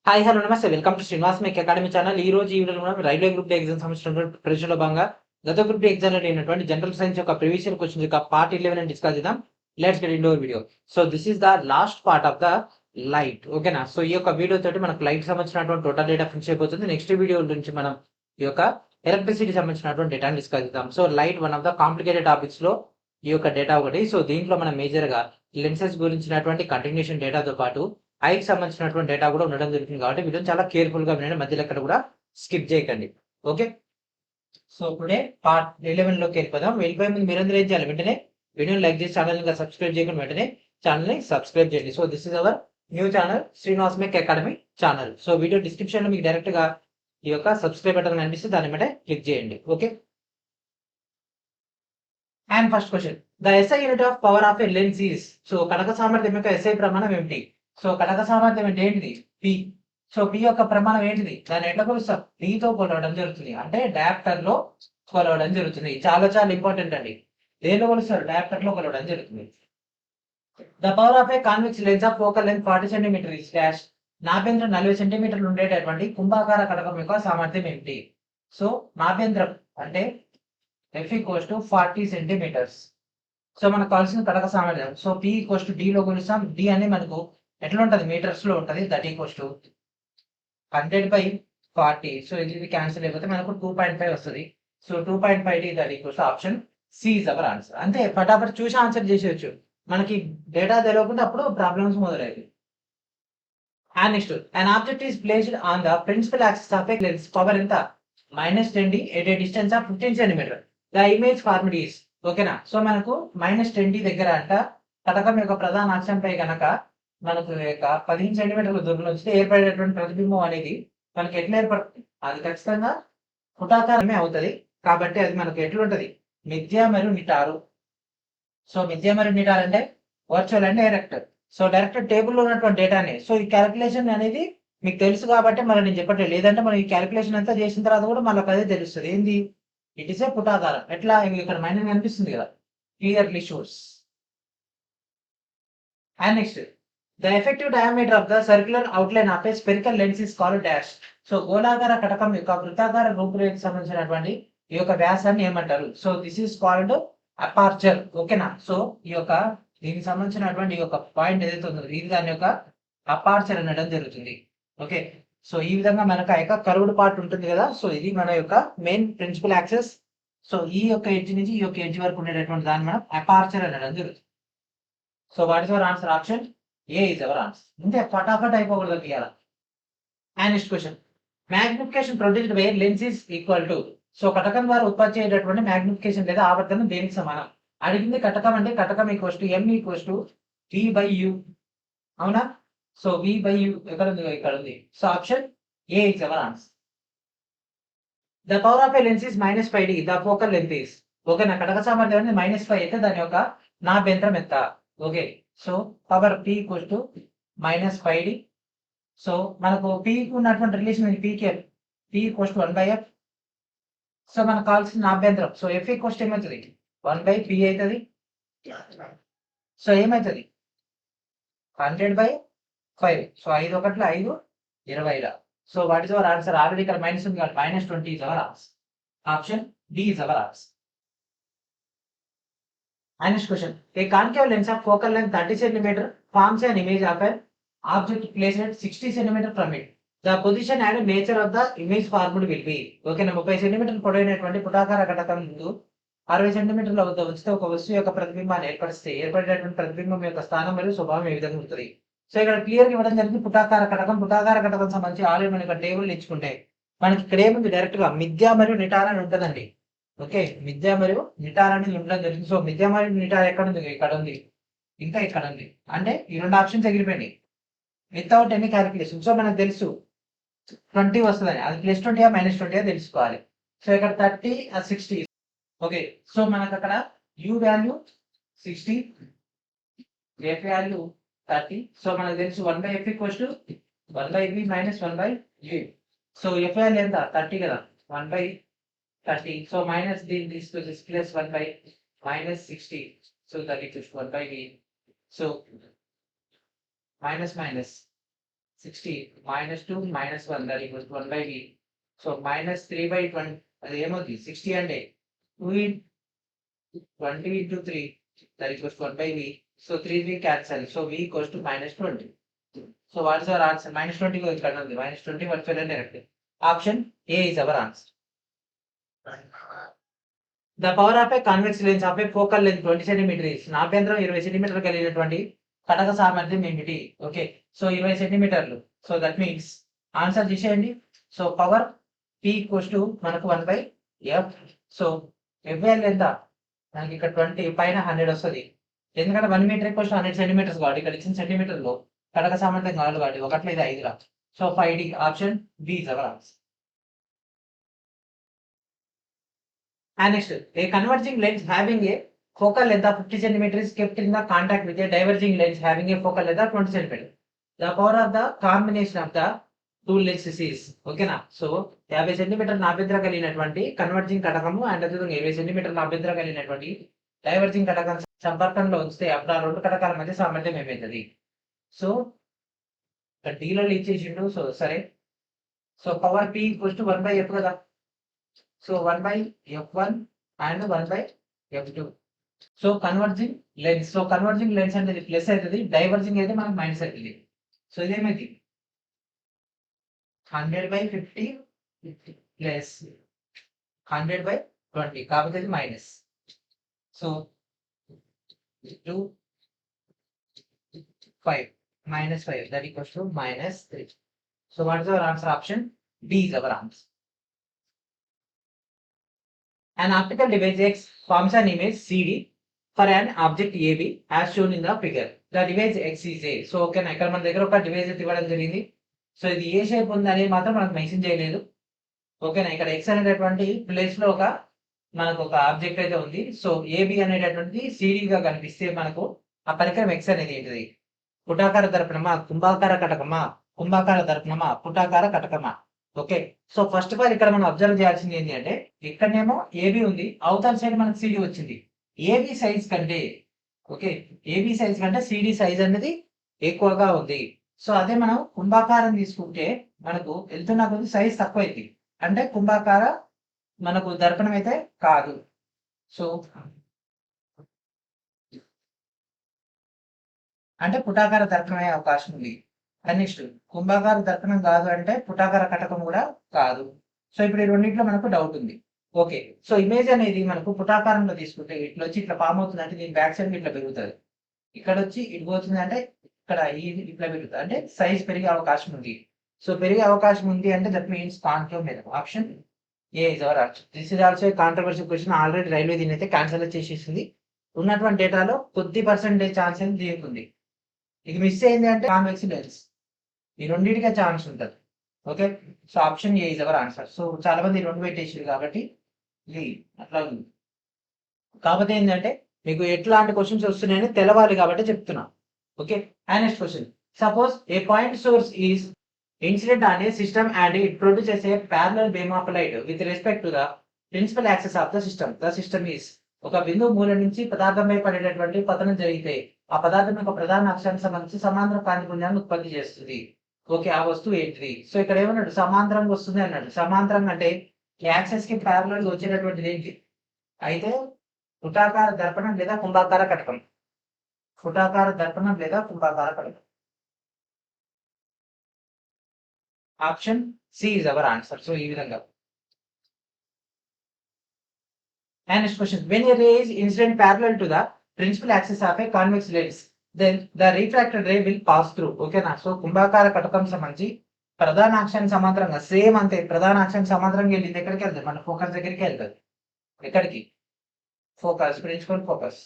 Hi hello నమస్తే welcome to Srinivas make academy channel. ఈ రోజు ఈ వీడియోలో మనం రైల్వే గ్రూప్ డి ఎగ్జామ్ సంబంధించినటువంటి ప్రిపరేషన్ లో భాగంగా గత గ్రూప్ డి ఎగ్జామ్ లో అయినటువంటి జనరల్ సైన్స్ యొక్క ప్రీవియస్ ఇయర్ క్వశ్చన్స్ యొక్క పార్ట్ 11 అని డిస్కస్ చేద్దాం. Let's get into video. So this is the last part of the light. ఓకేనా? సో ఈ యొక్క వీడియో తోటి మనకు లైట్ సంబంధించినటువంటి టోటల్ డేటా ఫినిష్ అయిపోతుంది. నెక్స్ట్ వీడియో నుంచి మనం ఈ యొక్క ఎలక్ట్రిసిటీ సంబంధించినటువంటి డేటాని డిస్కస్ చేద్దాం. So light one of the complicated topics లో ఈ యొక్క డేటా ఒకటి. సో దీంట్లో మనం మేజర్ గా లెన్సెస్ గురించినటువంటి కంటిన్యూషన్ డేటాతో పాటు ఐకి సంబంధించినటువంటి డేటా కూడా ఉండడం జరుగుతుంది కాబట్టి వీడియోని చాలా కేర్ఫుల్ గా వినండి, మధ్యలో ఎక్కడ కూడా స్కిప్ చేయకండి. ఓకే, సో ఇప్పుడే పార్ట్ 11 లోకి వెళ్ళిపోదాం. వెళ్ళిపోయే ముందు మీరందరూ ఏం చేయాలి, వెంటనే వీడియోని లైక్ చేసి ఛానల్ ఇంకా సబ్స్క్రైబ్ చేయకుండా వెంటనే ఛానల్ ని సబ్స్క్రైబ్ చేయండి. So this is our new channel Srinivas make academy channel. So video description లో మీకు డైరెక్ట్ గా ఈ యొక్క సబ్స్క్రైబ్ బటన్ కనిపిస్తే దాని మీద క్లిక్ చేయండి. Okay, and first question, the SI unit of power of a lens is. So కనక సామర్థ్యం యొక్క ఎస్ఐ ప్రమాణం ఏమిటి? సో కనక సామర్థ్యం అంటే ఏంటిది? పి. సో పి యొక్క ప్రమాణం ఏంటిది? దాన్ని ఎట్లా కొలుస్తాం? తో కొలవడం జరుగుతుంది, అంటే డయాప్టర్ లో కొలవడం జరుగుతుంది. చాలా చాలా ఇంపార్టెంట్ అండి. దేనిలో కొలుస్తారు? డయాప్టర్ లో కొలవడం జరుగుతుంది. The power of a convex lens of focal length 40 centimetre is dash. నాభ్యంతరం 40 సెంటీమీటర్లు ఉండేటటువంటి కుంభాకార కటకం యొక్క సామర్థ్యం ఏమిటి? సో నాభ్యంతరం అంటే F equals to 40 centimetres. So మనకు కావాల్సిన కటక సామర్థ్యం. So P equals to D లో కొలుస్తాం. D అనేది మనకు ఎట్లా ఉంటుంది? మీటర్స్ లో ఉంటుంది. That equals to 100/40. సో ఇది క్యాన్సిల్ అయిపోతే మనకు 2.5 వస్తుంది. So 2.5D that equals to option C is our answer. అంతే, ఫటాఫట్ చూసి ఆన్సర్ చేసేయచ్చు. మనకి డేటా తెలియకుండా అప్పుడు ప్రాబ్లమ్స్ మొదలయ్యాయి. And next, an object is placed on the principal axis of a lens. Power ఎంత? -10D at a distance of 15 centimeter. The image formed is. ఓకేనా? సో మనకు -10D దగ్గర అంట కటకం యొక్క ప్రధాన అక్షంపై కనుక మనకు యొక్క 15 సెంటీమీటర్ల దూరం నుంచి ఏర్పడేటువంటి ప్రతిబింబం అనేది మనకి ఎట్లా ఏర్పడుతుంది? అది ఖచ్చితంగా పుటాకారమే అవుతుంది. కాబట్టి అది మనకు ఎట్లుంటది? మిథ్య మరియు నిటారు. సో మిథ్య మరియు నిటారు అంటే virtual and direct. So direct టేబుల్లో ఉన్నటువంటి డేటాని. సో ఈ క్యాలిక్యులేషన్ అనేది మీకు తెలుసు కాబట్టి మరి నేను చెప్పట్లేదు. లేదంటే మనం ఈ క్యాలిక్యులేషన్ అంతా చేసిన తర్వాత కూడా మనకు అదే తెలుస్తుంది. ఏంది? ఇట్ ఇస్ ఏ పుటాకారం. ఎట్లా? ఇక్కడ మైనస్ కనిపిస్తుంది కదా, clearly shows. And next, the effective diameter of the circular outline of a spherical lens is called dash. So గోళాకార కటకం యొక్క వృత్తాకార రూపురేఖకు సంబంధించినటువంటి ఈ యొక్క వ్యాసాన్ని ఏమంటారు? So this is called aperture. ఓకేనా? సో ఈ యొక్క దీనికి సంబంధించినటువంటి ఈ యొక్క పాయింట్ ఏదైతే ఉందో ఇది దాని యొక్క అపార్చర్ అనడం జరుగుతుంది. ఓకే, సో ఈ విధంగా మనకు ఆ యొక్క కర్వ్డ్ పార్ట్ ఉంటుంది కదా. సో ఇది మన యొక్క మెయిన్ ప్రిన్సిపల్ యాక్సెస్. సో ఈ యొక్క ఎడ్జ్ నుంచి ఈ యొక్క ఎడ్జ్ వరకు ఉండేటటువంటి దాన్ని మనం అపార్చర్ అనడం జరుగుతుంది. So what is our answer? Option A is our answer. ఇంతే, ఫటాఫట్ అయిపోకూడదు తీయాలి. And next question, magnification produced by lens is equal to. So కటకం ద్వారా ఉత్పత్తి అయ్యేటటువంటి మ్యాగ్నిఫికేషన్ లేదా ఆవర్తనం దేనికి సమానం? అడిగింది కటకం అంటే కటకం equals to M equals to V/U. అవునా? సో V/U ఎక్కడ ఉంది? ఇక్కడ ఉంది. So option A is our answer. The power of a lens is -5D. The focal length is. Okay, నా కటక సామర్థ్యం అనేది -5 అయితే దాని యొక్క నాభ్యంతరం ఎంత? Okay, so power P equals to -5D. So మనకు P కి ఉన్నటువంటి రిలేషన్ ఇది P equals to 1/F. So మనకు కావాల్సిన నాభ్యంతరం. సో F ఈక్వల్స్ టు ఏమవుతుంది? 1/P అవుతుంది. సో ఏమవుతుంది? 100/5. So 5 1 5 20. So what is our answer? Already ఇక్కడ మైనస్ ఉంది కాబట్టి -20 is our answer. Option D is our answer. And next question, a concave lens of focal length 30 cm forms an image of an object placed at 60 cm from it. The position and nature of the image formed will be. Okay, 30 సెంటీమీటర్లు పొడైనటువంటి పుటాకార కటకం ముందు 60 సెంటీమీటర్ల వద్ద ఉంచితే ఒక వస్తువు యొక్క ప్రతిబింబాన్ని ఏర్పడేటటువంటి ప్రతిబింబం యొక్క స్థానం మరియు స్వభావం ఏ విధంగా ఉంటుంది? సో ఇక్కడ క్లియర్ గా ఇవ్వడం జరిగింది. పుటాకార కటకం సంబంధించి ఆల్రెడీ మనకి టేబుల్ ఇచ్చుకుంటే మనకి ఇక్కడ ఏముంది? డైరెక్ట్ గా మిథ్య మరియు నిటార్ అని ఉంటుందండి. ఓకే, మిథ్య మరియు నిటార్ అనేది ఉండడం జరిగింది. సో మిథ్య మరియు నిటార్ ఎక్కడ ఉంది? ఇక్కడ ఉంది, ఇంకా ఇక్కడ ఉంది. అంటే ఈ రెండు ఆప్షన్స్ ఎగిరిపోయినాయి వితౌట్ ఎనీ క్యాలిక్యులేషన్. సో మనకు తెలుసు 20 వస్తుందని. అది +20 -20 తెలుసుకోవాలి. సో ఇక్కడ 30 60. ఓకే, సో మనకు అక్కడ U value 60, F value 30. So మనకు తెలుసు 1/F equals to 1/V - 1/U. So F value ఎంత? 30 కదా, 1/30. సో మైనస్ దీన్ని తీసుకొచ్చి +1/-60. So that equals 1/V. So minus 60 -2 -1 that equals 1 by v. So -3/20 అది ఏమవుతుంది 60 అంటే 2 20 into 3 that equals 1 by v. So 3v cancel. So v equals to -20. So what is our answer? -20 को ఇక్కడ ఉంది. -20 1 fail direct. Option A is our answer. The power of a convex lens of a focal length 20 cm is నాభ్యంతరం 20 సెంటీమీటర్లు కలిగినటువంటి కటక సామర్థ్యం ఏమిటి? Okay, so 20 సెంటీమీటర్లు. So that means answer చేసేయండి. So power P equals to మనకు 1/f. సో f వాల్యూ ఎంత? మనకి ఇక్కడ 20 పైన 100 వస్తుంది. ఎందుకంటే 1 మీటర్ ఈక్వల్స్ టు 100 సెంటీమీటర్స్ కాబట్టి ఇక్కడ ఇచ్చిన సెంటీమీటర్లో కటక సామర్థ్యం కావాలి కాబట్టి 1 లేదా 5 రా. So 5D option B is our answer. And next, a converging lens having a focal length of 50 cm is kept in the contact with a diverging lens having a focal length of 20 cm. The power of the combination of the two lenses is ఓకేనా. So 50 centimetre నాభ్యంతరం కలిగినటువంటి converging కటకము and అదేవిధంగా 20 centimetre నాభ్యంతరం కలిగినటువంటి diverging కటకం సంపర్కంలో ఉంచితే అప్పుడు ఆ రెండు కటకాల మధ్య సామర్థ్యం ఏమవుతుంది? సో డీలో ఇచ్చేసిండు. సో సరే, so power P equals to 1/f కదా. So 1/f1 and 1/f2. So converging lens. So converging lens అనేది ప్లస్ అవుతుంది, డైవర్జింగ్ అయితే మనకు మైనస్ అవుతుంది. సో ఇదేమైంది 100/50 ప్లస్ 100/20 కాకపోతే ఇది minus. So 2 5 -5 that equals to -3. So what is our answer? Option D is our answer. An optical device X forms an image CD for an object AB as shown in the figure. The device X is A. So okay, ఇక్కడ మన దగ్గర ఒక device అయితే ఇవ్వడం జరిగింది. So ఇది ఏ shape ఉంది అనేది మాత్రం మనకు మెన్షన్ చేయలేదు. ఓకేనా, ఇక్కడ X అనేటటువంటి ప్లేస్ లో మనకు ఒక ఆబ్జెక్ట్ అయితే ఉంది. సో AB అనేటటువంటిది CD గా కనిపిస్తే మనకు ఆ పరికరం X అనేది ఏంటిది? పుటాకార దర్పణమా, కుంభాకార కటకమా, కుంభాకార దర్పణమా, పుటాకార కటకమా? Okay, so first of all ఇక్కడ మనం అబ్జర్వ్ చేయాల్సింది ఏంటి అంటే ఇక్కడనేమో ఏబి ఉంది, అవతల సైడ్ మనకు సిడి వచ్చింది. ఏబి సైజ్ కంటే ఏబి సైజ్ కంటే సిడి సైజ్ అనేది ఎక్కువగా ఉంది. సో అదే మనం కుంభాకారం తీసుకుంటే మనకు వెళ్తున్న కొద్ది సైజ్ తక్కువైంది, అంటే కుంభాకార మనకు దర్పణం అయితే కాదు. సో అంటే పుటాకార దర్పణం అయ్యే అవకాశం ఉంది. నెక్స్ట్ కుంభాకార దర్పణం కాదు అంటే పుటాకార కటకం కూడా కాదు. సో ఇప్పుడు ఈ రెండింటిలో మనకు డౌట్ ఉంది. ఓకే, సో ఇమేజ్ అనేది మనకు పుటాకారంలో తీసుకుంటే ఇట్లా వచ్చి ఇట్లా ఫామ్ అవుతుంది అంటే దీని బ్యాక్ సైడ్ ఇట్లా పెరుగుతుంది, ఇక్కడ వచ్చి ఇటు పోతుంది అంటే ఇక్కడ ఇట్లా పెరుగుతుంది, అంటే సైజ్ పెరిగే అవకాశం ఉంది. సో పెరిగే అవకాశం ఉంది అంటే దట్ మీన్స్ కాన్కేవ్ మీద. Option A is hour option. This is also controversial question. Already railway దీని అయితే క్యాన్సిల్ చేసేసింది. ఉన్నటువంటి డేటాలో కొద్ది పర్సెంటేజ్ ఛాన్స్ అనేది దీనికి ఉంది. ఇది మిస్ అయింది అంటే కాన్వెక్స్ లెన్స్, ఈ రెండింటికే ఛాన్స్ ఉంటుంది. Okay, so option A is our answer. So చాలా మంది రెండు పెట్టేసారు కాబట్టి ఇది అట్లా ఉంది. కాకపోతే ఏంటంటే మీకు ఎట్లాంటి క్వశ్చన్స్ వస్తున్నాయని తెలవాలి కాబట్టి చెప్తున్నా. Okay, and next question. Suppose a point source is incident on a system and it produces a parallel beam of light with respect to the principal axis of the system. The system is ఒక బిందువు మూల నుంచి పదార్థంపై పడేటటువంటి పతనం జరిగితే ఆ పదార్థం యొక్క ప్రధాన అక్షానికి సంబంధించి సమాంతర కాంతి పుంజాన్ని ఉత్పత్తి చేస్తుంది. ఓకే, ఆ వస్తువు ఏంటిది? సో ఇక్కడ ఏమన్నాడు? సమాంతరంగా వస్తుంది అన్నాడు. సమాంతరంగా అంటే యాక్సెస్ కి ప్యారలల్ గా వచ్చేటటువంటిది ఏంటి? అయితే పుటాకార దర్పణం లేదా కుంభాకార కటకం. పుటాకార దర్పణం లేదా కుంభాకార కటకం. Option C is our answer. So ఈ విధంగా. And next question. When a ray is incident parallel to the principal axis of a convex lens, then the refracted ray will pass through. ఓకేనా, సో కుంభాకార కటకం సంబంధించి ప్రధాన అక్షానికి సమాంతరంగా same అంతే, ప్రధాన అక్షానికి సమాంతరంగా వెళ్ళింది ఎక్కడికి వెళ్తుంది? మన ఫోకస్ దగ్గరికి వెళ్తుంది. ఎక్కడికి? Focus, principal focus.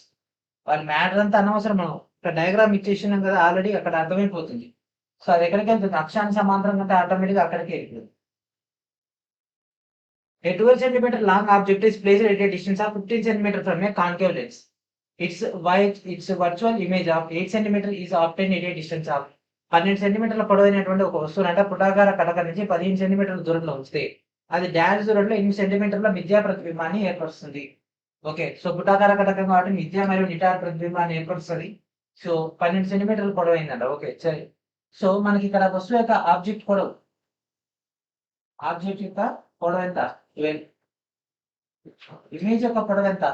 వాళ్ళ మ్యాటర్ అంతా అనవసరం, మనం ఇక్కడ డయాగ్రామ్ ఇచ్చేసినాం కదా ఆల్రెడీ, అక్కడ అర్థమైపోతుంది. సో అది ఎక్కడికి వెళ్తుంది? అక్షానికి సమాంతరంగా అంటే ఆటోమేటిక్గా అక్కడికి వెళ్తుంది. A 12 cm long object is placed at a distance of 15 cm from a concave lens. Its virtual image of 8 cm is obtained at a distance of 12 సెంటీమీటర్ల పొడవైనటువంటి ఒక వస్తువుని అంటే పుటాకార కటకం నుంచి 15 సెంటీమీటర్ల దూరంలో ఉంచితే అది డాష్ దూరంలో 8 సెంటీమీటర్ల మిథ్యా ప్రతిబింబాన్ని ఏర్పరుస్తుంది. ఓకే, సో పుటాకార కటకం కాబట్టి మిథ్యా మరియు నిటార్ ప్రతిబింబాన్ని ఏర్పరుస్తుంది. సో 12 సెంటీమీటర్ల పొడవైందంట. ఓకే, సరే, సో మనకి ఇక్కడ వస్తువు యొక్క ఆబ్జెక్ట్ పొడవు ఎంత 12. ఇమేజ్ యొక్క పొడవు ఎంత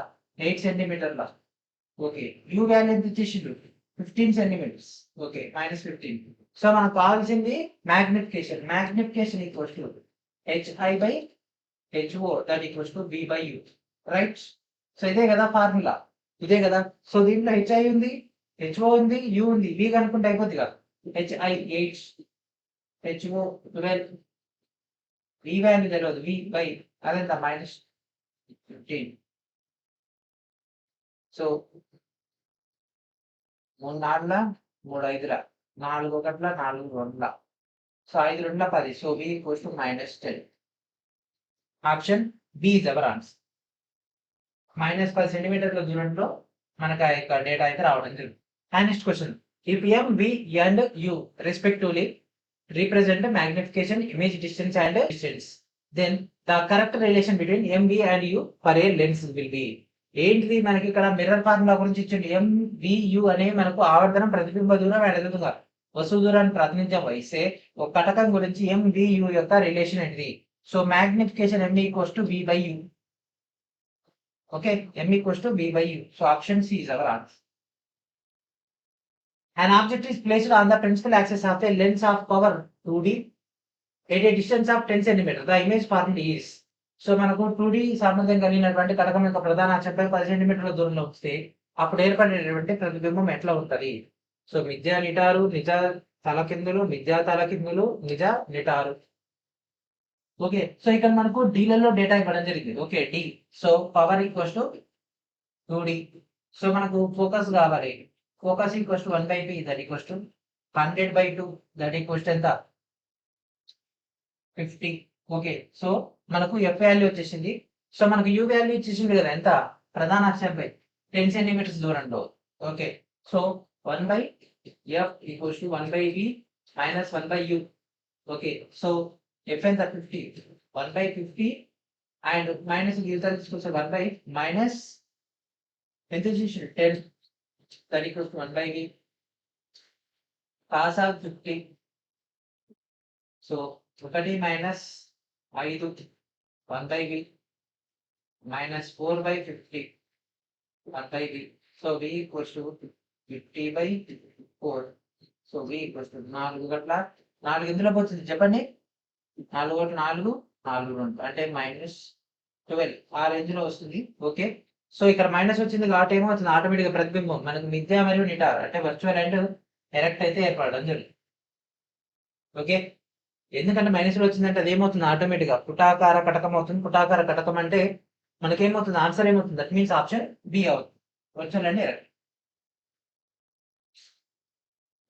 8 సెంటీమీటర్ల. ఓకే, యూ వాల్యూ ఎంత ఇచ్చేసిండు 15 సెంటీమీటర్స్. ఓకే, -15. సో మనకు కావాల్సింది magnification equals to HI/HO that equals to B/U, right? So ఇదే కదా ఫార్ములా, ఇదే కదా. సో దీంట్లో HI ఉంది, HO ఉంది, U ఉంది, V కనుక్కుంటే అయిపోద్ది కదా. HI 8, HO 12, V వాల్యూ తెలియదు, V బై అదెంత -15. సో 3 4ల 3 5ల 4 1ల 4 2ల, సో 5 2ల 10. So V equals to -10. Option B is our answer. -10 సెంటీమీటర్ల దూరంలో మనకు ఆ యొక్క డేటా అయితే రావడం జరిగింది. And next question, if M, V and U respectively represent magnification, image distance and distance, then the correct relation between M, V and U for a lens will be. ఏంటిది మనకి ఇక్కడ మిర్రర్ ఫార్ములా గురించి ఇచ్చింది. M, V, U అనేవి మనకు ఆవర్తనం, ప్రతిబింబ దూరం అండ్ ఎదుగుగా వస్తువు దూరాన్ని ప్రాతినిధ్యం వహిస్తే ఒక కటకం గురించి M, V, U యొక్క రిలేషన్ ఏంటిది? So magnification M equals to V/U. Okay, M equals to V/U. So option C is our answer. An object is placed on the principal axis of a lens of power 2D at a distance of 10 cm. The image formed is. So మనకు 2D సామర్థ్యం కలిగినటువంటి కటకం యొక్క ప్రధాన అక్షంపై 10 సెంటీమీటర్ల దూరంలో వస్తే అప్పుడు ఏర్పడేటువంటి ప్రతిబింబం ఎట్లా ఉంటది? సో మిథ్యా నిటారు, నిజ తలకిందులు, మిథ్యా తలకిందులు, నిజ నిటారు. ఓకే, సో ఇక్కడ మనకు డీలలో డేటా ఇవ్వడం జరిగింది. Okay, D. So power equals to 2D. So మనకు ఫోకస్ కావాలి. Focus equals to 1/p that equals to 100/2 that equals to ఎంత 50. ఓకే, సో మనకు F వాల్యూ వచ్చేసింది. సో మనకు U వాల్యూ ఇచ్చేసింది కదా, ఎంత ప్రధాన అక్షంపై 10 సెంటీమీటర్స్ దూరంలో. Okay, so 1/F equals to 1/V minus 1/U. Okay, so F ఎంత 50, 1/50 అండ్ మైనస్ యూజర్ తీసుకొస్తే 1 మైనస్ ఎంత చేసింది 10 that equals to 1/V cos of 50. So 1 minus 5 1/V minus 4/50 1/V. So V equals to 50/4. So V equals to 4 గట్ల 4 ఎందులో పోతుంది చెప్పండి? 4 గట్ల 4 4 2 అంటే -12 ఆ రేంజ్ లో వస్తుంది. ఓకే, సో ఇక్కడ మైనస్ వచ్చింది కాబట్టి ఏమవుతుంది, ఆటోమేటిక్గా ప్రతిబింబం మనకు మిథ్యా మరియు నిటార్ అంటే వర్చువల్ అండ్ డైరెక్ట్ అయితే ఏర్పడడం జరుగుతుంది. ఓకే, ఎందుకంటే మైనస్ లో వచ్చిందంటే అది ఏమవుతుంది, ఆటోమేటిక్గా పుటాకార కటకం అవుతుంది. పుటాకార కటకం అంటే మనకేమవుతుంది, ఆన్సర్ ఏమవుతుంది, దట్ మీన్స్ ఆప్షన్ బి అవుతుంది, virtual and direct.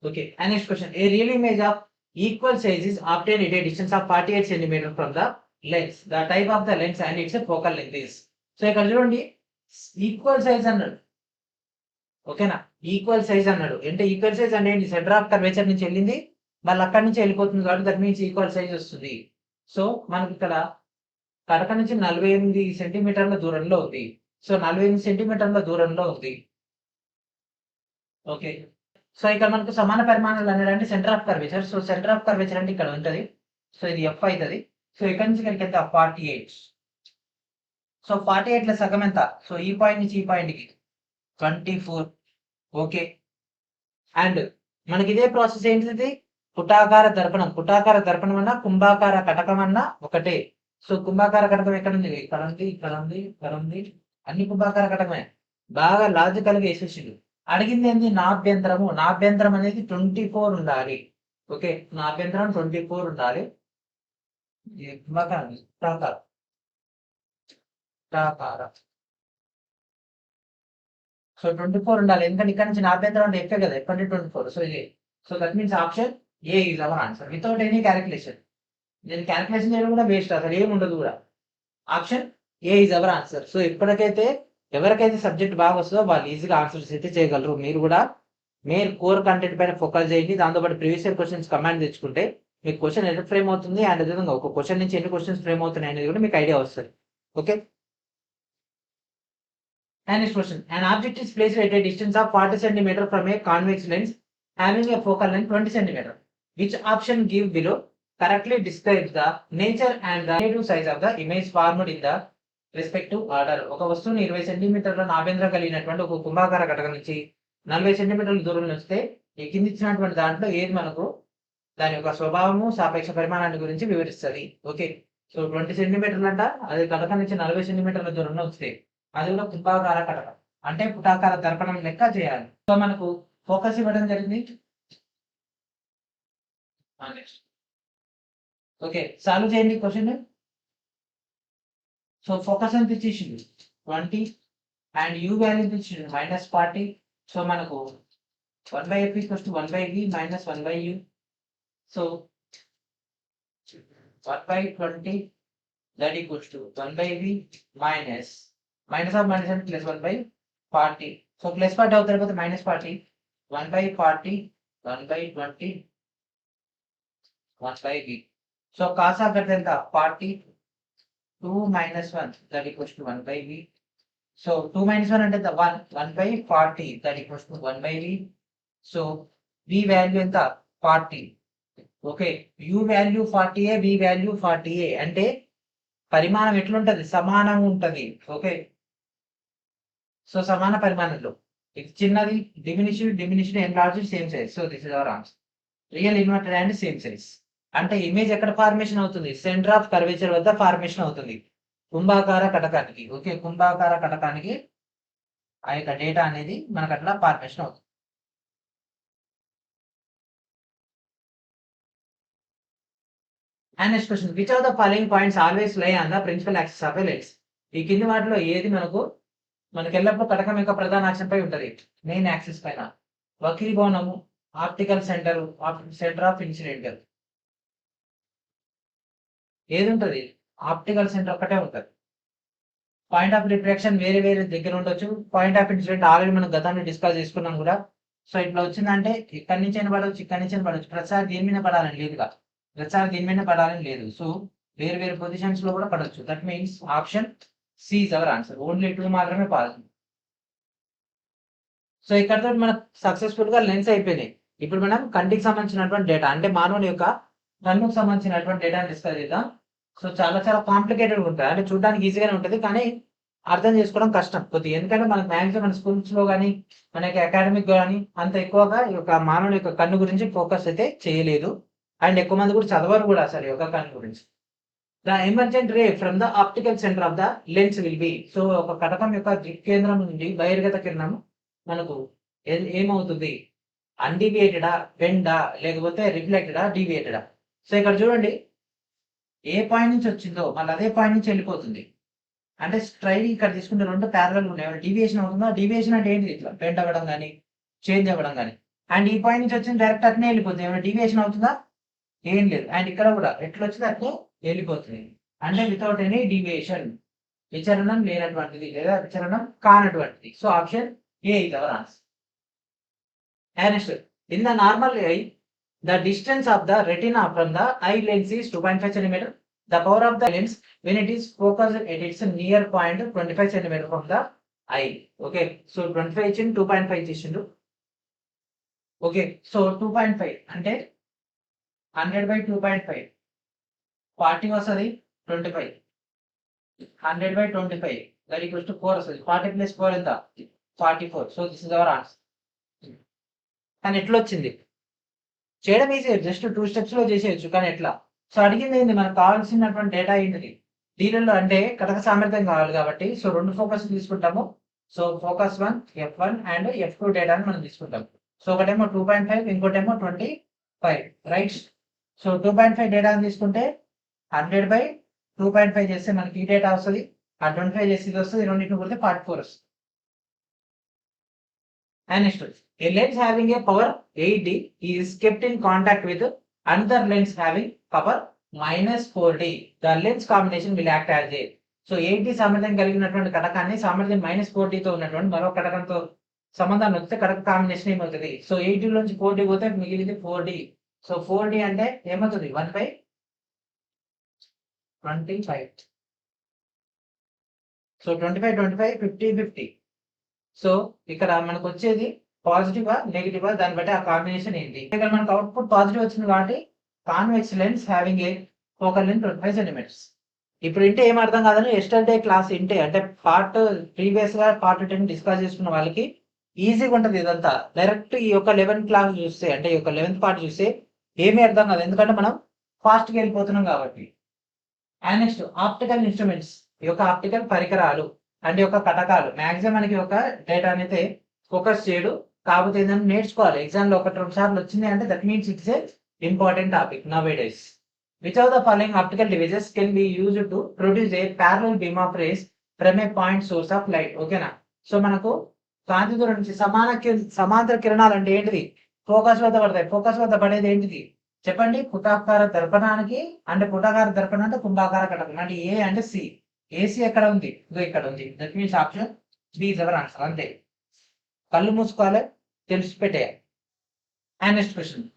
Okay, and next question, A real image of equal size is obtained at a distance of 48 cm from the lens. The type of the lens and its focal length is. So ఇక్కడ చూడండి, equal size అన్నాడు. ఓకేనా, equal size అన్నాడు అంటే equal size అంటే ఏంటి, centre of curvature నుంచి వెళ్ళింది మళ్ళీ అక్కడి నుంచి వెళ్ళిపోతుంది కాబట్టి దట్ మీన్స్ ఈక్వల్ సైజ్ వస్తుంది. సో మనకి ఇక్కడ కడక నుంచి 48 సెంటీమీటర్ల దూరంలో ఉంది. సో 48 సెంటీమీటర్ల దూరంలో ఉంది. ఓకే, సో ఇక్కడ మనకు సమాన పరిమాణాలు అనేది centre of curvature. So centre of curvature అంటే ఇక్కడ ఉంటది. సో ఇది F అవుతుంది. సో ఇక్కడ నుంచి ఇక్కడికి ఎంత 48. సో 48 సగం ఎంత, సో ఈ పాయింట్ నుంచి ఈ పాయింట్ కి 24. ఓకే, అండ్ మనకి ఇదే ప్రాసెస్ ఏంటిది, పుటాకార దర్పణం అన్న కుంభాకార కటకం అన్న ఒకటే. సో కుంభాకార కటకం ఎక్కడ ఉంది, ఇక్కడ ఉంది, ఇక్కడ ఉంది, ఇక్కడ ఉంది, అన్ని కుంభాకార కటకమే. బాగా లాజికల్ గా వేసేసిండు. అడిగింది ఏంది, నాభ్యంతరం అనేది 24 ఉండాలి. ఓకే, నాభ్యంతరం 24 ఉండాలి. కుంభాకారం సో 24 ఉండాలి, ఎందుకంటే ఇక్కడ నుంచి నాభ్యంతరం అంటే ఎఫే కదా, ఎప్పటి 24. సో ఇది, so that means option A is our answer without any calculation. నేను క్యాలిక్యులేషన్ చేయడం కూడా వేస్ట్, అసలు ఏమి ఉండదు కూడా. Option A is our answer. So ఇప్పటికైతే ఎవరికైతే సబ్జెక్ట్ బాగా వస్తుందో వాళ్ళు ఈజీగా ఆన్సర్స్ అయితే చేయగలరు. మీరు కూడా మీరు కోర్ కంటెంట్ పైన ఫోకస్ చేయండి. దాంతోపాటు ప్రీవియస్ ఇయర్ క్వశ్చన్స్ కమాండ్ తెచ్చుకుంటే మీకు క్వశ్చన్ ఎన్ని ఫ్రేమ్ అవుతుంది అండ్ అదేవిధంగా ఒక క్వశ్చన్ నుంచి ఎన్ని క్వశ్చన్స్ ఫ్రేమ్ అవుతున్నాయి అనేది కూడా మీకు ఐడియా వస్తుంది. Okay, and next question, an object is placed at a distance of 40 cm from a convex lens having a focal length 20 cm. Which option give below correctly describes the nature and the relative size of the image formed in the respective order. ఒక వస్తువుని 20 సెంటీమీటర్ల నాభ్యంతరం కలిగినటువంటి ఒక కుంభాకార కటకం నుంచి 40 సెంటీమీటర్ల దూరంలో వస్తే ఈ కింది ఇచ్చినటువంటి దాంట్లో ఏది మనకు దాని యొక్క స్వభావము సాపేక్ష పరిమాణాన్ని గురించి వివరిస్తుంది. ఓకే, సో 20 సెంటీమీటర్లు అంట, అది కటకం నుంచి 40 సెంటీమీటర్ల దూరంలో వస్తే అది కూడా కుంభాకార కటకం అంటే పుటాకార దర్పణం లెక్క చేయాలి. సో మనకు ఫోకస్ ఇవ్వడం జరిగింది. ఓకే, సాల్వ్ చేయండి క్వశ్చన్. సో ఫోకస్ ఎంత ఇచ్చేసింది 20 అండ్ యూ వాల్యూ ఎంత ఇచ్చింది -40. సో మనకు 1/f = 1/v - 1/u. So 1/20 that equals to 1/v minus of minus and plus 1/40. So plus 40 అవుతారు కదా -40. 1/40 1/20 1/v. So cos of that ఎంత 40. 2 - 1 that equals to 1/v. So 2 - 1 అంటే 1/40 that equals to 1/v. So v value ఎంత 40. Okay, u value 40a, v value 40a అంటే పరిమాణం ఎట్లుంటది సమానంగా ఉంటది. ఓకే, సో సమాన పరిమాణంలో ఇది చిన్నది diminished enlarged same size. So this is our answer. Real inverted and same size అంటే ఇమేజ్ ఎక్కడ ఫార్మేషన్ అవుతుంది సెంటర్ ఆఫ్ కర్వేచర్ వద్ద ఫార్మేషన్ అవుతుంది కుంభాకార కటకానికి. ఓకే, కుంభాకార కటకానికి ఆ యొక్క డేటా అనేది మనకు అట్లా ఫార్మేషన్ అవుతుంది. And next question, which of the following points always lie on the principal axis of a lens? ఈ కింది వాటిలో ఏది మనకు ఎల్లప్పుడూ కటకం యొక్క ప్రధాన అక్షం పై ఉంటది మెయిన్ యాక్సిస్ పైన? వక్రీకోణము, ఆప్టికల్ సెంటర్ ఆఫ్ ఇన్సిడెంట్. ఏది ఉంటది? ఆప్టికల్ సెంటర్ ఒక్కటే ఉంటది. పాయింట్ ఆఫ్ రిఫ్రాక్షన్ వేరే వేరే దగ్గర ఉండొచ్చు. పాయింట్ ఆఫ్ ఇన్సిడెంట్ ఆల్రెడీ మనం గతంలో డిస్కస్ చేసుకున్నాం కూడా. సో ఇట్లా వచ్చిందంటే ఇక్కడి నుంచి అయినా పడవచ్చు, ఇక్కడి నుంచి అయినా పడవచ్చు. ప్రతిసారి దీని మీద పడాలని లేదుగా, ప్రతిసారి దీని మీద పడాలని లేదు. సో వేరు వేరు పొజిషన్స్ లో కూడా పడవచ్చు. That means option C is our answer. Only 2 మాత్రమే పాల్గొంది. సో ఇక్కడతో మనకు సక్సెస్ఫుల్ గా లెన్స్ అయిపోయినాయి. ఇప్పుడు మనం కంటికి సంబంధించినటువంటి డేటా అంటే మానవుని యొక్క కన్నుకు సంబంధించినటువంటి డేటాని డిస్కస్ చేద్దాం. సో చాలా చాలా కాంప్లికేటెడ్ ఉంటుంది. అంటే చూడడానికి ఈజీగానే ఉంటుంది కానీ అర్థం చేసుకోవడం కష్టం కొద్దిగా. ఎందుకంటే మనకు మ్యాక్సిమం మన స్కూల్స్ లో కానీ మనకి అకాడమిక్ కానీ అంత ఎక్కువగా ఈ యొక్క మానవుని యొక్క కన్ను గురించి ఫోకస్ అయితే చేయలేదు. అండ్ ఎక్కువ మంది కూడా చదవరు కూడా అసలు యొక్క కన్ను గురించి. The emergent ray from the optical centre of the lens will be. So ఒక కటకం యొక్క కేంద్రం నుండి బహిర్గత కిరణం మనకు ఏమవుతుంది? అన్డివియేటెడా, బెండా, లేకపోతే రిఫ్లెక్టెడా, డీవియేటెడా? సో ఇక్కడ చూడండి, ఏ పాయింట్ నుంచి వచ్చిందో మళ్ళీ అదే పాయింట్ నుంచి వెళ్ళిపోతుంది. అంటే స్ట్రైట్ ఇక్కడ తీసుకుంటే 2 ప్యారలల్ ఉన్నాయి. డీవియేషన్ అవుతుందా? డీవియేషన్ అంటే ఏంటి? ఇట్లా బెండ్ అవ్వడం కానీ చేంజ్ అవ్వడం కానీ. అండ్ ఈ పాయింట్ నుంచి వచ్చింది డైరెక్ట్ అట్నే వెళ్ళిపోతుంది. ఏమైనా డీవియేషన్ అవుతుందా? ఏం లేదు. అండ్ ఇక్కడ కూడా ఎట్లా వచ్చింది అట్నే వెళ్ళిపోతుంది. అంటే వితౌట్ ఎనీ డీవియేషన్, విచలనం లేనటువంటిది లేదా విచలనం కానటువంటిది. So option A is our answer. And next, in the normal eye, the distance of the retina from the eye lens is 2.5 cm. The power of the lens when it is focused at its near point 25 cm from the eye. Okay, so 25 ఇచ్చిండు, 2.5 ఇచ్చిండు. Okay, so 2.5 అంటే 100/2.5 40 వస్తుంది 25. 100/25 that equals to 4 వస్తుంది. 40 + 4 ఎంత? 44. So this is our answer. కానీ ఎట్లా వచ్చింది? చేయడం ఈజీ, జస్ట్ 2 స్టెప్స్ లో చేసేయచ్చు. కానీ ఎట్లా? సో అడిగింది ఏంది? మనకు కావాల్సినటువంటి డేటా ఏంటిది? దీనిలో అంటే కటక సామర్థ్యం కావాలి కాబట్టి సో 2 ఫోకస్ తీసుకుంటాము. So focus 1 F1 and F2 డేటాని మనం తీసుకుంటాం. సో ఒకటేమో 2.5, ఇంకోటేమో 25, రైట్? సో 2.5 డేటాని తీసుకుంటే 100/2.5 చేస్తే మనకి ఈ డేటా వస్తుంది. ఆ 25 చేసి ఇది వస్తుంది. రెండింటిని కొడితే 44 వస్తుంది. And next, a lens having a power 8D is kept in contact with another lens having power -4D. The lens combination will act as a. So 8D సామర్థ్యం కలిగినటువంటి కటకాన్ని సామర్థ్యం -4D తో ఉన్నటువంటి మరో కటకంతో సంబంధాన్ని వస్తే కటక కాంబినేషన్ ఏమవుతుంది? సో 8D నుంచి 4D పోతే మిగిలింది 4D. సో 4D అంటే ఏమవుతుంది? 1/25. సో 25 50 50. సో ఇక్కడ మనకు వచ్చేది పాజిటివా నెగిటివా దాన్ని బట్టి ఆ కాంబినేషన్ ఏంటి. ఇక్కడ మనకు అవుట్పుట్ పాజిటివ్ వచ్చింది కాబట్టి convex lens having a focal length 25 centimetres. ఇప్పుడు ఇంటే ఏం అర్థం కాదని ఎస్టర్డే క్లాస్ ఇంటే అంటే ప్రీవియస్ గా పార్ట్ 10 డిస్కస్ చేసుకున్న వాళ్ళకి ఈజీగా ఉంటది ఇదంతా. డైరెక్ట్ ఈ యొక్క 11 క్లాస్ చూస్తే అంటే ఈ యొక్క 11th పార్ట్ చూస్తే ఏమీ అర్థం కాదు, ఎందుకంటే మనం ఫాస్ట్ గా వెళ్ళిపోతున్నాం కాబట్టి. అండ్ నెక్స్ట్ ఆప్టికల్ ఇన్స్ట్రుమెంట్స్, ఈ యొక్క ఆప్టికల్ పరికరాలు అంటే యొక్క కటకాలు మాక్సిమం మనకి ఒక డేటా అనేది ఫోకస్ చేయడు, కాకపోతే ఏంటంటే నేర్చుకోవాలి. ఎగ్జామ్ లో 1-2 సార్లు వచ్చింది అంటే that means it's a important topic now days. Which of the following optical devices can be used to produce a parallel beam of rays from a point source of light? ఓకేనా. So మనకు కాంతి దూరం నుంచి సమాంతర కిరణాలు అంటే ఏంటిది? Focus వద్ద పడతాయి. ఫోకస్ వద్ద పడేది ఏంటిది చెప్పండి? పుటాకార దర్పణానికి అంటే పుటాకార దర్పణం అంటే కుంభాకార కటకం అంటే ఏ అంటే సి. ఏసీ ఎక్కడ ఉంది? ఇదో ఇక్కడ ఉంది. That means option B is our answer. అంతే, కళ్ళు మూసుకోవాలి, తెలిసి పెట్టేయాలి. And next question,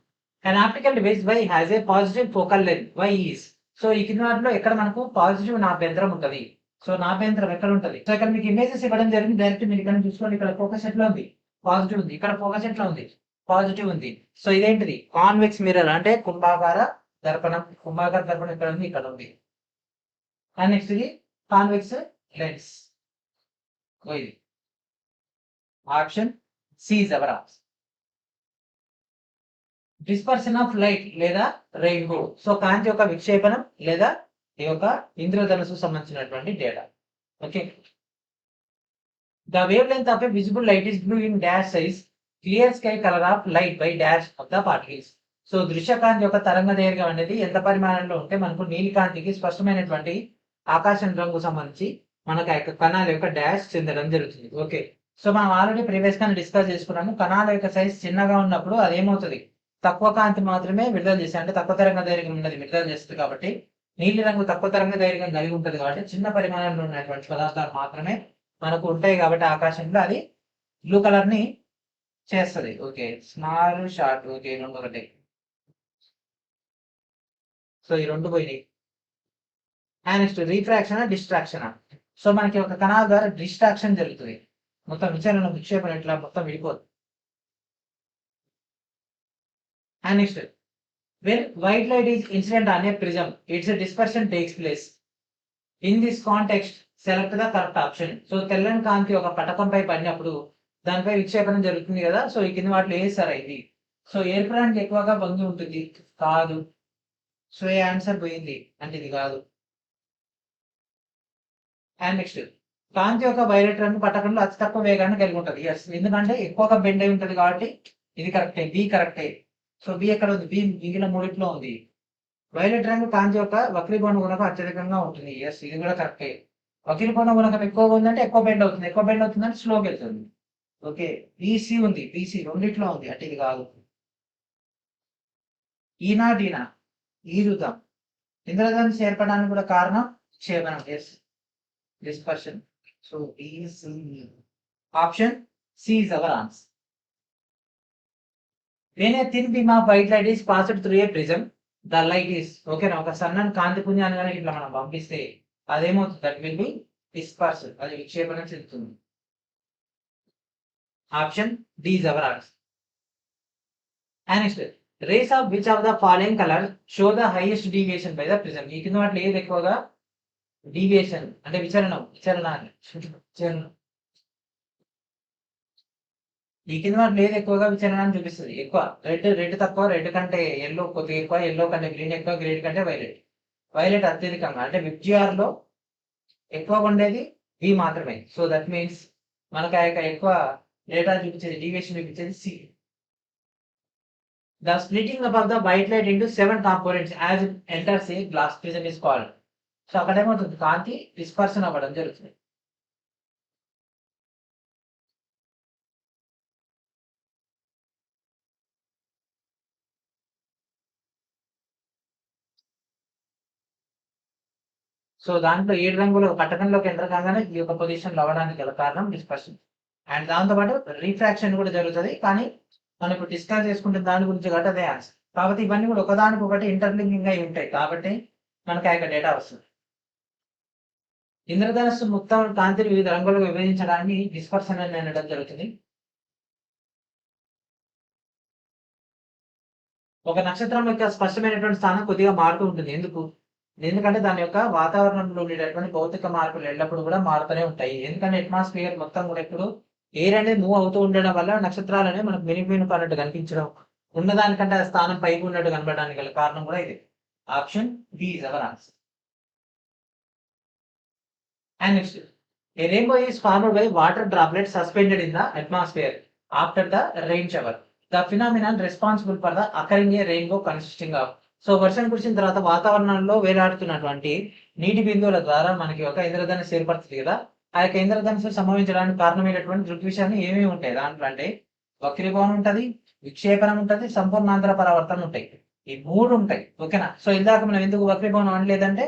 an optical device Y has a positive focal length. Y is. So ఈ కింద వాటిలో ఎక్కడ మనకు పాజిటివ్ నాభ్యంతరం ఉంటది? సో నాభ్యంతరం ఎక్కడ ఉంటది? సో ఇక్కడ మీకు ఇమేజెస్ ఇవ్వడం జరిగింది. డైరెక్ట్ మీరు ఇక్కడ చూసుకోండి. ఇక్కడ ఫోకస్ ఎట్లా ఉంది? పాజిటివ్ ఉంది. ఇక్కడ ఫోకస్ ఎట్లా ఉంది? పాజిటివ్ ఉంది. సో ఇదేంటిది? కాన్వెక్స్ మిర్రర్ అంటే కుంభాకార దర్పణం. కుంభాకార దర్పణం ఇక్కడ ఉంది, ఇక్కడ ఉంది. అండ్ నెక్స్ట్ ఇది కాన్వెక్స్ లెన్స్. ఇది option C is our answer. Dispersion of light లేదా రెయిన్బో. సో కాంతి యొక్క విక్షేపణం లేదా ఈ యొక్క ఇంద్రధనుసు సంబంధించినటువంటి data. Okay. The wavelength of a visible light is blue in dash size, clear sky colour of light by dash of the particles. So దృశ్యకాంతి యొక్క తరంగ దైర్ఘ్యం అనేది ఎంత పరిమాణంలో ఉంటే మనకు నీలికాంతికి స్పష్టమైనటువంటి ఆకాశం రంగు సంబంధించి మనకు ఆ యొక్క కణాల యొక్క డాష్ చెందడం జరుగుతుంది. ఓకే. సో మనం ఆల్రెడీ ప్రీవియస్ గా డిస్కస్ చేసుకున్నాము. కణాల యొక్క సైజ్ చిన్నగా ఉన్నప్పుడు అది ఏమవుతుంది? తక్కువ కాంతి మాత్రమే విడుదల చేస్తాయి, అంటే తక్కువ తరంగ దైర్ఘ్యం ఉన్నది విడుదల చేస్తుంది. కాబట్టి నీలి రంగు తక్కువ తరంగ దైర్ఘ్యం కలిగి ఉంటుంది కాబట్టి చిన్న పరిమాణంలో ఉన్నటువంటి పదార్థాలు మాత్రమే మనకు ఉంటాయి కాబట్టి ఆకాశంలో అది బ్లూ కలర్ ని చేస్తుంది. Okay, small short. ఓకే, రెండు ఒకటి. సో ఈ రెండు పోయినాయి. And next refraction distraction. So మనకి ఒక కణాల ద్వారా డిస్ట్రాక్షన్ జరుగుతుంది, మొత్తం విచలనం విక్షేపణ ఇట్లా మొత్తం విడిపోతుంది. And next, when white light is incident on a prism, its dispersion takes place. In this context, select the correct option. So తెల్లని కాంతి ఒక పటకంపై పడినప్పుడు దానిపై విక్షేపణం జరుగుతుంది కదా. సో ఈ కింద వాటిలో ఏ సరే ఇది? సో ఎరుపు రంగు ఎక్కువగా వంగి ఉంటుంది, కాదు. సో ఏ ఆన్సర్ పోయింది అంటే ఇది కాదు. అండ్ నెక్స్ట్, కాంతి యొక్క వైలెట్ రంగు పటకంలో అతి తక్కువ వేగాన్ని కలిగి ఉంటుంది. ఎస్, ఎందుకంటే ఎక్కువగా బెండ్ అయి ఉంటుంది కాబట్టి ఇది కరెక్టే, బి కరెక్టే. సో బి ఎక్కడ ఉంది? బి మిగిలిన మూడిట్లో ఉంది. వైలెట్ రంగు కాంతి యొక్క వక్రీకోణ గుణకం అత్యధికంగా ఉంటుంది. ఎస్, ఇది కూడా కరెక్టే. వక్రీకోణ గుణకం ఎక్కువగా ఉందంటే ఎక్కువ బెండ్ అవుతుంది, ఎక్కువ బెండ్ అవుతుందంటే స్లోగా వెళ్తుంది. ఓకే, బీసీ ఉంది, బీసీ రెండిట్లో ఉంది అంటే ఇది కాదు. ఈనా డీనా ఈరుదాం. ఇంద్రధనుస్సు ఏర్పడడానికి కూడా కారణం క్షేపణం. Yes, dispersion. So option C is our answer. When a thin beam of white light is passed through a prism, the light is ఓకేనా. ఒక సన్నని కాంతి పుంజాన్ని కనుక ఇట్లా మనం పంపిస్తే అదేమవుతుంది? దట్ విల్ బి డిస్పర్స్, అది విక్షేపణం చెందుతుంది. Option D is our answer. And next, rays of which of the following colour show the highest deviation by the prism. ఈ కింద వాటిలో ఏది ఎక్కువగా డీవియేషన్ అంటే విచలనం ఈ కింద వాటిలో ఏది ఎక్కువగా విచలనాన్ని చూపిస్తుంది? ఎక్కువ రెడ్ తక్కువ, రెడ్ కంటే ఎల్లో కొద్దిగా ఎక్కువ, ఎల్లో కంటే గ్రీన్ ఎక్కువ, గ్రీన్ కంటే వైలెట్ అత్యధికంగా. అంటే విబ్జిఆర్ లో ఎక్కువ ఉండేది బి మాత్రమే. సో దట్ మీన్స్ మనకు ఆ యొక్క ఎక్కువ డేటా చూపించేది, డీవియేషన్ చూపించేది C. The splitting up of the white light into 7 components as it enters a glass prism is called. So అక్కడ ఏమవుతుంది? కాంతి డిస్పర్షన్ అవ్వడం జరుగుతుంది. సో దాంట్లో 7 రంగులు పట్టకంలోకి ఎంటర్ కాగానే ఈ యొక్క పొజిషన్ అవ్వడానికి గల కారణం డిస్పర్షన్. అండ్ దాంతోపాటు రిఫ్రాక్షన్ కూడా జరుగుతుంది, కానీ మనం ఇప్పుడు డిస్కస్ చేసుకుంటే దాని గురించి కాబట్టి అదే ఆన్సర్. కాబట్టి ఇవన్నీ కూడా ఒకదానికొకటి ఇంటర్లింకింగ్ అయి ఉంటాయి కాబట్టి మనకి ఆ యొక్క డేటా వస్తుంది. ఇంద్రధనస్సు మొత్తం కాంతిని వివిధ రంగులకు విభజించడానికి డిస్పర్షన్ అని అనడం జరుగుతుంది. ఒక నక్షత్రం యొక్క స్పష్టమైనటువంటి స్థానం కొద్దిగా మారుతూ ఉంటుంది. ఎందుకంటే దాని యొక్క వాతావరణంలో ఉండేటటువంటి భౌతిక మార్పులు ఎల్లప్పుడూ కూడా మారుతూనే ఉంటాయి. ఎందుకంటే అట్మాస్ఫియర్ మొత్తం కూడా ఎప్పుడు ఎయిర్ అనేది మూవ్ అవుతూ ఉండడం వల్ల నక్షత్రాలు అనేవి మనకు మినుమినుకు అన్నట్టు కనిపించడం, ఉన్నదానికంటే ఆ స్థానం పైకి ఉన్నట్టు కనపడడానికి గల కారణం కూడా ఇది. Option B is our answer. And next, a rainbow is formed by water droplets suspended in the atmosphere after the rain shower. The phenomenon responsible for the occurring a rainbow consisting of. So వర్షం కురిసిన తర్వాత వాతావరణంలో వేలాడుతున్నటువంటి నీటి బిందువుల ద్వారా మనకి ఒక ఇంద్రధనుస్సు ఏర్పడుతుంది కదా. ఆ యొక్క ఇంద్రధనుస్సు సంభవించడానికి కారణమైనటువంటి దృగ్విషయాన్ని ఏమేమి ఉంటాయి దాంట్లో అంటే వక్రీభవనం ఉంటది, విక్షేపణం ఉంటది, సంపూర్ణాంతర పరావర్తనం ఉంటాయి. ఈ మూడు ఉంటాయి. ఓకేనా. సో ఇందాక మనం ఎందుకు వక్రీభవనం అనలేదంటే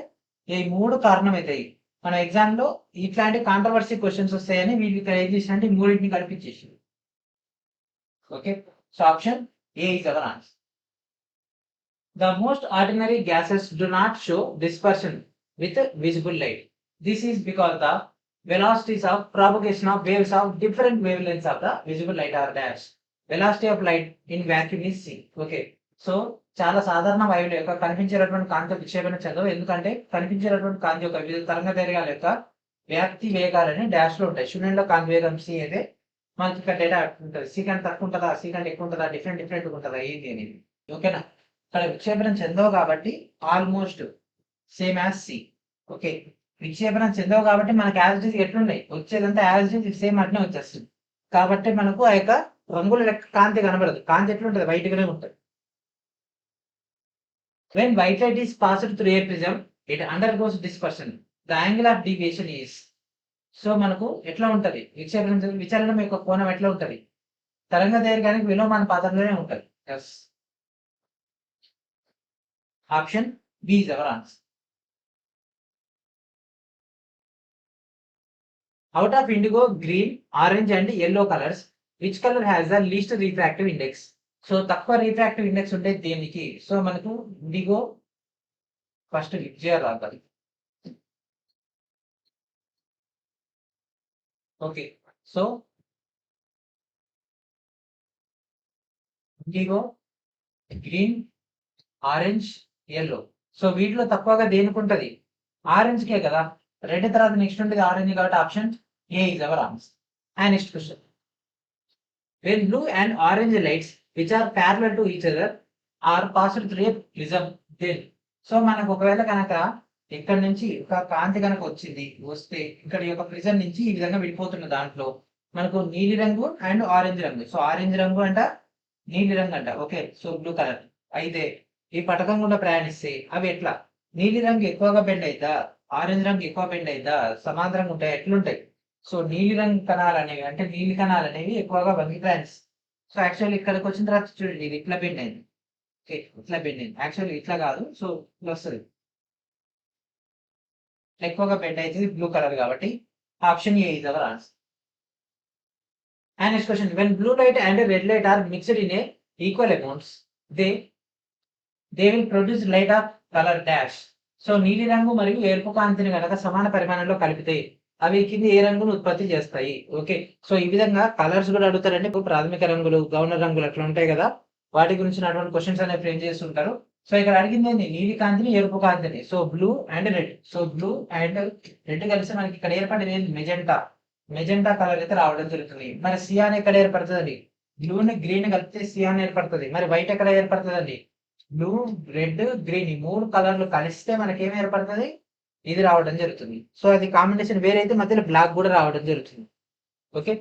ఈ మూడు కారణమవుతాయి. మన ఎగ్జామ్ లో ఇట్లాంటి కాంట్రవర్సీ క్వశ్చన్స్ వస్తాయని వీళ్ళు ఇక్కడ ఏం చేసినట్టు ఈ మూడింటిని కల్పించేసి. Okay. So option A is our answer. The most ordinary gases do not show dispersion with visible light. This is because the velocities of propagation of waves of different wavelengths of the visible light are dash. Velocity of light in vacuum is c. Okay. So చాలా సాధారణ వాయువుల యొక్క కనిపించేటటువంటి కాంతి విక్షేపణ చెందవు. ఎందుకంటే కనిపించేటటువంటి కాంతి యొక్క వివిధ తరంగ దైర్ఘ్యాల యొక్క వ్యాప్తి వేగాలని డాష్ లో ఉంటాయి. శూన్యంలో కాంతి వేగం సి అయితే మనకి ఇక్కడ డేటా ఉంటుంది. సి కంటే తక్కువ ఉంటుందా, సి కంటే ఎక్కువ ఉంటుందా, డిఫరెంట్ ఉంటుందా ఏంటి అనేది. ఓకేనా. ఇక్కడ విక్షేపణం చెందవు కాబట్టి almost same as C. Okay. విక్షేపణం చెందవు కాబట్టి మనకి యాజ్ ఇట్ ఎట్లున్నాయి వచ్చేదంతా యాజ్ ఇట్ సేమ్ అట్నే వచ్చేస్తుంది. కాబట్టి మనకు ఆ యొక్క రంగుల లెక్క కాంతి కనబడదు. కాంతి ఎట్లుంటుంది, వైట్ గానే ఉంటుంది. When white light is passed through a prism, it undergoes dispersion. The angle of deviation is. So మనకు ఎట్లా ఉంటది విచలనం యొక్క కోణం ఎట్లా ఉంటది, తరంగ దైర్ఘ్యానికి విలోమాన పాత్రలోనే ఉంటది. Yes. Option B is our answer. Out of indigo, green, orange and yellow colours which colour has the least refractive index. So తక్కువ రిఫ్రాక్టివ్ ఇండెక్స్ ఉంటే దేనికి, సో మనకు ఇండిగో ఫస్ట్ విజయ రావాలి. Okay. So indigo, green, orange, yellow. So వీటిలో తక్కువగా దేనికి ఉంటది, ఆరెంజ్ కే కదా. రెడ్ తర్వాత నెక్స్ట్ ఉంటుంది ఆరెంజ్ కాబట్టి option A is our answer. And next question, when blue and orange lights which are parallel to each other are passed through a prism, then. So మనకు ఒకవేళ కనుక ఇక్కడ నుంచి ఒక కాంతి కనుక వస్తే ఇక్కడ ఈ యొక్క ప్రిజం నుంచి ఈ విధంగా విడిపోతున్న దాంట్లో మనకు నీలి రంగు అండ్ ఆరెంజ్ రంగు. సో ఆరెంజ్ రంగు అంట, నీలి రంగు అంట. ఓకే. సో బ్లూ కలర్ అయితే ఈ పటకం గుండా ప్రయాణిస్తే అవి ఎట్లా, నీలి రంగు ఎక్కువగా బెండ్ అవుతా, ఆరెంజ్ రంగు ఎక్కువ బెండ్ అవుతా, సమాంతరంగా ఉంటాయి, ఎట్లుంటాయి. సో నీలి రంగు కణాలు అనేవి అంటే నీలి కణాలు అనేవి ఎక్కువగా వంగి ప్రయాణిస్తాయి. సో యాక్చువల్లీ ఇక్కడికి వచ్చిన తర్వాత చూడండి ఇది ఇట్లా బెండ్ అయింది. ఓకే. ఇట్లా బెండ్ అయింది. యాక్చువల్లీ ఇట్లా కాదు. సో ఇట్లా వస్తుంది, ఎక్కువగా బెండ్ అవుతుంది బ్లూ కలర్ కాబట్టి option A is our answer. And next question, when blue light and red light are mixed in a equal amounts they will produce light of colour dash. So నీలి రంగు మరియు ఎరుపు కాంతిని కనుక సమాన పరిమాణంలో కలిపితే అవి కింద ఏ రంగును ఉత్పత్తి చేస్తాయి. ఓకే. సో ఈ విధంగా కలర్స్ కూడా అడుగుతారండి. ప్రాథమిక రంగులు, గౌణ రంగులు అట్లా ఉంటాయి కదా, వాటి గురించి అటువంటి క్వశ్చన్స్ అనేవి ఫ్రేమ్ చేస్తుంటారు. సో ఇక్కడ అడిగింది ఏంటి, నీలి కాంతిని ఎరుపు కాంతిని. So blue and red. So blue and red కలిసి మనకి ఇక్కడ ఏర్పడేది ఏంటి, మెజెంటా కలర్ అయితే రావడం జరుగుతుంది. మరి సియాన్ ఎక్కడ ఏర్పడుతుంది, బ్లూని గ్రీన్ కలిపితే సియాన్ ఏర్పడుతుంది. మరి వైట్ ఎక్కడ ఏర్పడుతుందండి, బ్లూ, రెడ్, గ్రీన్ ఈ మూడు కలర్లు కలిస్తే మనకి ఏం ఏర్పడుతుంది, ఇది రావడం జరుగుతుంది. సో అది కాంబినేషన్ వేరే అయితే మధ్యలో బ్లాక్ కూడా రావడం జరుగుతుంది. ఓకే.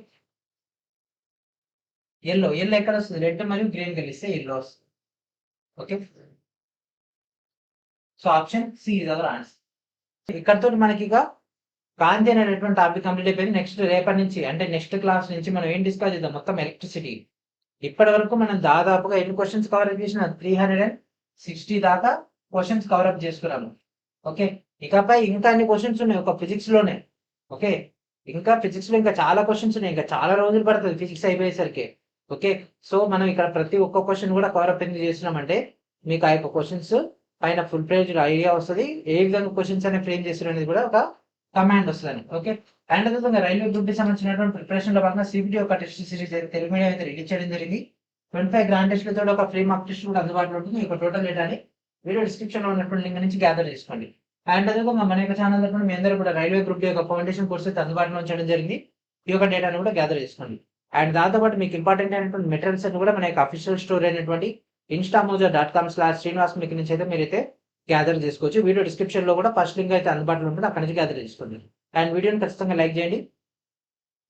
ఎల్లో ఎక్కడ వస్తుంది, రెడ్ మరియు గ్రీన్ కలిస్తే ఎల్లో వస్తుంది. Okay. So option C is our answer. ఇక్కడతో మనకి ఇక కాంతి అనేటటువంటి టాపిక్ కంప్లీట్ అయిపోయింది. నెక్స్ట్ రేపటి నుంచి అంటే నెక్స్ట్ క్లాస్ నుంచి మనం ఏం డిస్కస్ చేద్దాం, మొత్తం ఎలక్ట్రిసిటీ. ఇప్పటి వరకు మనం దాదాపుగా ఎన్ని క్వశ్చన్స్ కవర్ చేసిన 360 దాకా క్వశ్చన్స్ కవరప్ చేసుకున్నాము. ఓకే. ఇకపై ఇంకా అన్ని క్వశ్చన్స్ ఉన్నాయి ఒక ఫిజిక్స్ లోనే. ఓకే. ఇంకా ఫిజిక్స్ లో ఇంకా చాలా క్వశ్చన్స్ ఉన్నాయి, ఇంకా చాలా రోజులు పడుతుంది ఫిజిక్స్ అయిపోయేసరికి. ఓకే. సో మనం ఇక్కడ ప్రతి ఒక్క క్వశ్చన్ కూడా కవరప్ ఎందుకు చేస్తున్నామంటే మీకు ఆ యొక్క క్వశ్చన్స్ పైన ఫుల్ పేజ్ ఐడియా వస్తుంది, ఏ విధంగా క్వశ్చన్స్ అనేవి ఫ్రేమ్ చేస్తున్నారు అనేది కూడా ఒక కమాండ్ వస్తుంది. ఓకే. అండ్ అదేవిధంగా రైల్వే గ్రూప్ కి సంబంధించినటువంటి ప్రిపరేషన్ లో భాగంగా సిబిటి ఒక టెస్ట్ సిరీస్ అయితే తెలుగు మీడియం అయితే రిలీజ్ చేయడం జరిగింది. 25 గ్రాండ్ టెస్ట్లతో ఒక ఫ్రీ మాక్ టెస్ట్ కూడా అందుబాటులో ఉంటుంది. మీకు టోటల్ డేటాని వీడియో డిస్క్రిప్షన్ లో ఉన్నటువంటి లింక్ నుంచి గ్యాదర్ చేసుకోండి. అండ్ అదే మన యొక్క ఛానల్ తరపున మీ అందరూ కూడా రైల్వే గ్రూప్ యొక్క ఫౌండేషన్ కోర్స్ అయితే అందుబాటులో ఉంచడం జరిగింది. ఈ యొక్క డేటాను కూడా గ్యాదర్ చేసుకోండి. అండ్ దాంతో పాటు మీకు ఇంపార్టెంట్ అయినటువంటి మెటీరియల్స్ అన్ని కూడా మన యొక్క అఫీషియల్ స్టోర్ అయినటువంటి instamoja.com/srinivas నుంచి అయితే మీరైతే గ్యాదర్ చేసుకోవచ్చు. వీడియో డిస్క్రిప్షన్ లో కూడా ఫస్ట్ లింక్ అయితే అందుబాటులో ఉంటుంది. అక్కడ నుంచి గ్యాదర్ చేసుకోండి. అండ్ వీడియోని ఖచ్చితంగా లైక్ చేయండి.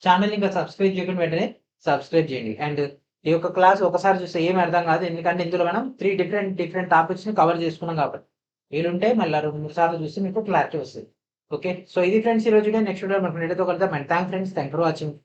ఛానల్ ఇంకా సబ్స్క్రైబ్ చేయకుండా వెంటనే సబ్స్క్రైబ్ చేయండి. అండ్ ఈ యొక్క క్లాస్ ఒకసారి చూస్తే ఏమి అర్థం కాదు. ఎందుకంటే ఇందులో మనం 3 డిఫరెంట్ టాపిక్స్ ని కవర్ చేసుకున్నాం కాబట్టి. వీలుంటే మళ్ళీ 2-3 సార్లు చూస్తే మీకు క్లారిటీ వస్తుంది. ఓకే. సో ఇది ఫ్రెండ్స్ ఈ రోజు నెక్స్ట్ వీడియో మనకు కలుద్దాం. And thanks friends. Thanks for watching.